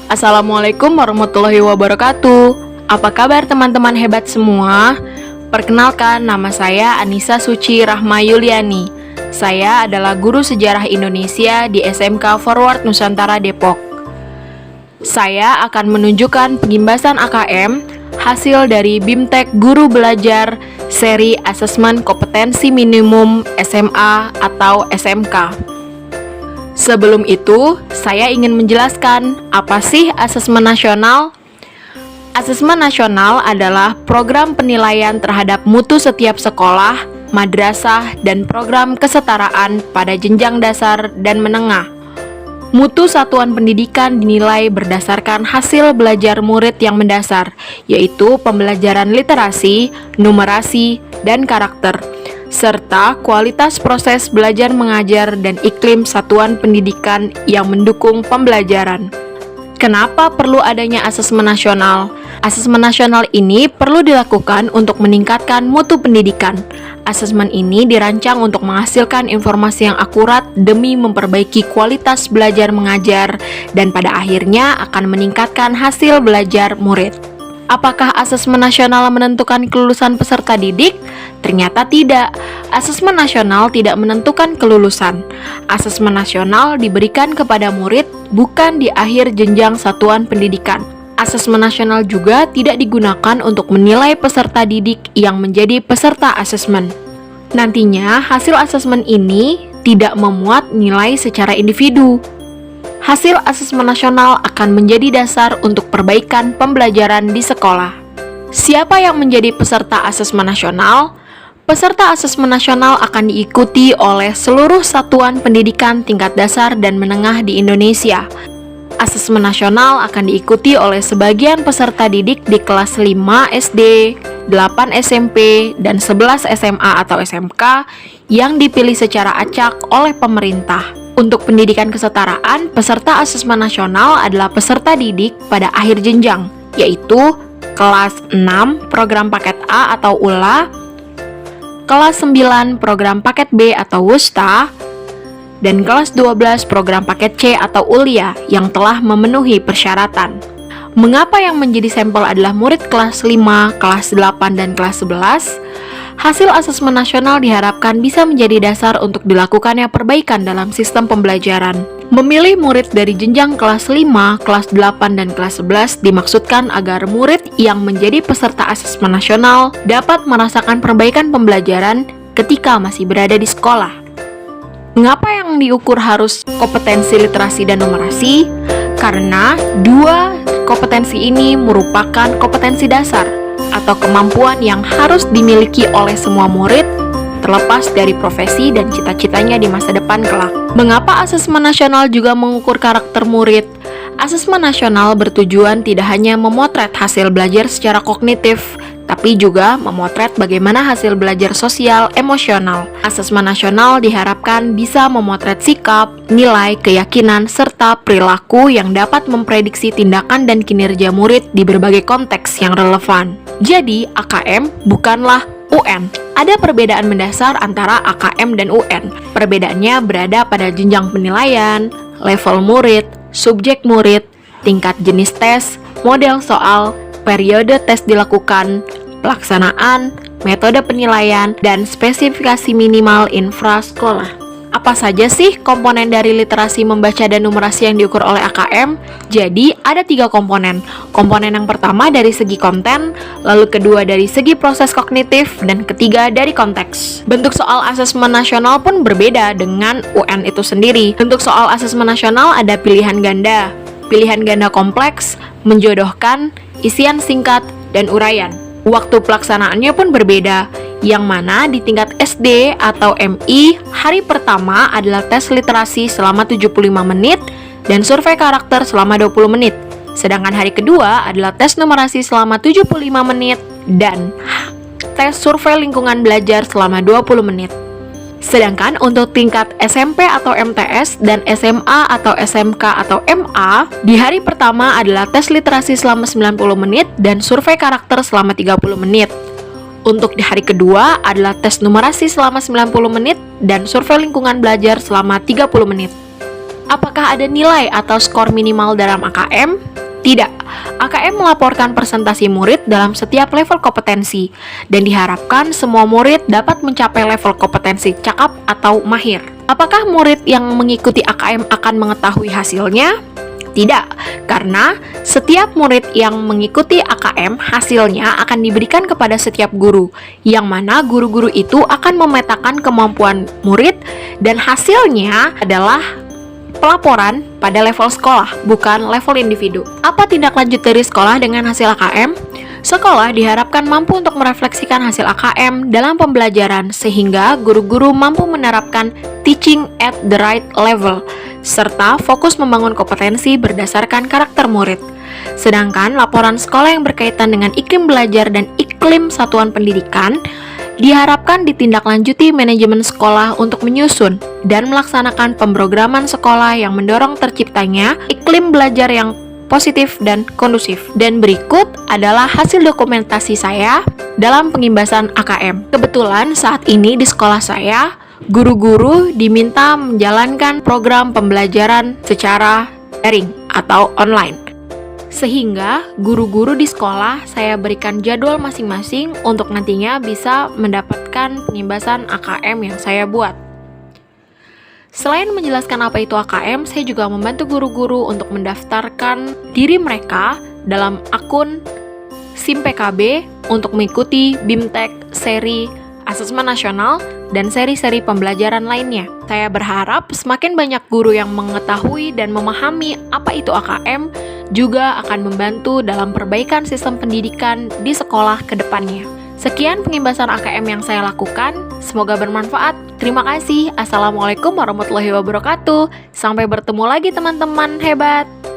Assalamualaikum warahmatullahi wabarakatuh. Apa kabar teman-teman hebat semua? Perkenalkan, nama saya Anissa Suci Rahma Yuliani. Saya adalah guru sejarah Indonesia di SMK Forward Nusantara Depok. Saya akan menunjukkan pengimbasan AKM hasil dari BIMTEK Guru Belajar seri Asesmen Kompetensi Minimum SMA atau SMK. Sebelum itu, saya ingin menjelaskan apa sih asesmen nasional. Asesmen nasional adalah program penilaian terhadap mutu setiap sekolah, madrasah, dan program kesetaraan pada jenjang dasar dan menengah. Mutu satuan pendidikan dinilai berdasarkan hasil belajar murid yang mendasar, yaitu pembelajaran literasi, numerasi, dan karakter, serta kualitas proses belajar mengajar dan iklim satuan pendidikan yang mendukung pembelajaran. Kenapa perlu adanya asesmen nasional? Asesmen nasional ini perlu dilakukan untuk meningkatkan mutu pendidikan. Asesmen ini dirancang untuk menghasilkan informasi yang akurat demi memperbaiki kualitas belajar mengajar dan pada akhirnya akan meningkatkan hasil belajar murid. Apakah asesmen nasional menentukan kelulusan peserta didik? Ternyata tidak. Asesmen nasional tidak menentukan kelulusan. Asesmen nasional diberikan kepada murid bukan di akhir jenjang satuan pendidikan. Asesmen nasional juga tidak digunakan untuk menilai peserta didik yang menjadi peserta asesmen. Nantinya, hasil asesmen ini tidak memuat nilai secara individu. Hasil asesmen nasional akan menjadi dasar untuk perbaikan pembelajaran di sekolah. Siapa yang menjadi peserta asesmen nasional? Peserta asesmen nasional akan diikuti oleh seluruh satuan pendidikan tingkat dasar dan menengah di Indonesia. Asesmen nasional akan diikuti oleh sebagian peserta didik di kelas 5 SD, 8 SMP, dan 11 SMA atau SMK yang dipilih secara acak oleh pemerintah. Untuk pendidikan kesetaraan, peserta asesmen nasional adalah peserta didik pada akhir jenjang, yaitu kelas 6 program paket A atau ULA, kelas 9 program paket B atau WUSTA, dan kelas 12 program paket C atau ULIA yang telah memenuhi persyaratan. Mengapa yang menjadi sampel adalah murid kelas 5, kelas 8, dan kelas 11? Hasil asesmen nasional diharapkan bisa menjadi dasar untuk dilakukannya perbaikan dalam sistem pembelajaran. Memilih murid dari jenjang kelas 5, kelas 8, dan kelas 11 dimaksudkan agar murid yang menjadi peserta asesmen nasional dapat merasakan perbaikan pembelajaran ketika masih berada di sekolah. Mengapa yang diukur harus kompetensi literasi dan numerasi? Karena dua kompetensi ini merupakan kompetensi dasar atau kemampuan yang harus dimiliki oleh semua murid terlepas dari profesi dan cita-citanya di masa depan kelak. Mengapa asesmen nasional juga mengukur karakter murid? Asesmen nasional bertujuan tidak hanya memotret hasil belajar secara kognitif, tapi juga memotret bagaimana hasil belajar sosial emosional. Asesmen nasional diharapkan bisa memotret sikap, nilai, keyakinan, serta perilaku yang dapat memprediksi tindakan dan kinerja murid di berbagai konteks yang relevan. Jadi, AKM bukanlah UN. Ada perbedaan mendasar antara AKM dan UN. Perbedaannya berada pada jenjang penilaian, level murid, subjek murid, tingkat jenis tes, model soal, periode tes dilakukan, pelaksanaan, metode penilaian, dan spesifikasi minimal infrasekolah. Apa saja sih komponen dari literasi membaca dan numerasi yang diukur oleh AKM? Jadi, ada 3 komponen. Komponen yang pertama dari segi konten, lalu kedua dari segi proses kognitif, dan ketiga dari konteks. Bentuk soal asesmen nasional pun berbeda dengan UN itu sendiri. Bentuk soal asesmen nasional ada pilihan ganda kompleks, menjodohkan, isian singkat, dan uraian. Waktu pelaksanaannya pun berbeda, yang mana di tingkat SD atau MI, hari pertama adalah tes literasi selama 75 menit dan survei karakter selama 20 menit. Sedangkan hari kedua adalah tes numerasi selama 75 menit dan tes survei lingkungan belajar selama 20 menit. Sedangkan untuk tingkat SMP atau MTS dan SMA atau SMK atau MA, di hari pertama adalah tes literasi selama 90 menit dan survei karakter selama 30 menit. Untuk di hari kedua adalah tes numerasi selama 90 menit dan survei lingkungan belajar selama 30 menit. Apakah ada nilai atau skor minimal dalam AKM? Tidak. AKM melaporkan presentasi murid dalam setiap level kompetensi dan diharapkan semua murid dapat mencapai level kompetensi cakap atau mahir. Apakah murid yang mengikuti AKM akan mengetahui hasilnya? Tidak, karena setiap murid yang mengikuti AKM hasilnya akan diberikan kepada setiap guru, yang mana guru-guru itu akan memetakan kemampuan murid dan hasilnya adalah pelaporan pada level sekolah, bukan level individu. Apa tindak lanjut dari sekolah dengan hasil AKM? Sekolah diharapkan mampu untuk merefleksikan hasil AKM dalam pembelajaran sehingga guru-guru mampu menerapkan teaching at the right level, serta fokus membangun kompetensi berdasarkan karakter murid. Sedangkan laporan sekolah yang berkaitan dengan iklim belajar dan iklim satuan pendidikan diharapkan ditindaklanjuti manajemen sekolah untuk menyusun dan melaksanakan pemrograman sekolah yang mendorong terciptanya iklim belajar yang positif dan kondusif. Dan berikut adalah hasil dokumentasi saya dalam pengimbasan AKM. Kebetulan saat ini di sekolah saya, guru-guru diminta menjalankan program pembelajaran secara daring atau online. Sehingga guru-guru di sekolah saya berikan jadwal masing-masing untuk nantinya bisa mendapatkan pengimbasan AKM yang saya buat. Selain menjelaskan apa itu AKM, saya juga membantu guru-guru untuk mendaftarkan diri mereka dalam akun SIM PKB untuk mengikuti BIMTEK seri Asesmen Nasional dan seri-seri pembelajaran lainnya. Saya berharap semakin banyak guru yang mengetahui dan memahami apa itu AKM juga akan membantu dalam perbaikan sistem pendidikan di sekolah ke depannya. Sekian pengimbasan AKM yang saya lakukan, semoga bermanfaat. Terima kasih. Assalamualaikum warahmatullahi wabarakatuh. Sampai bertemu lagi teman-teman hebat.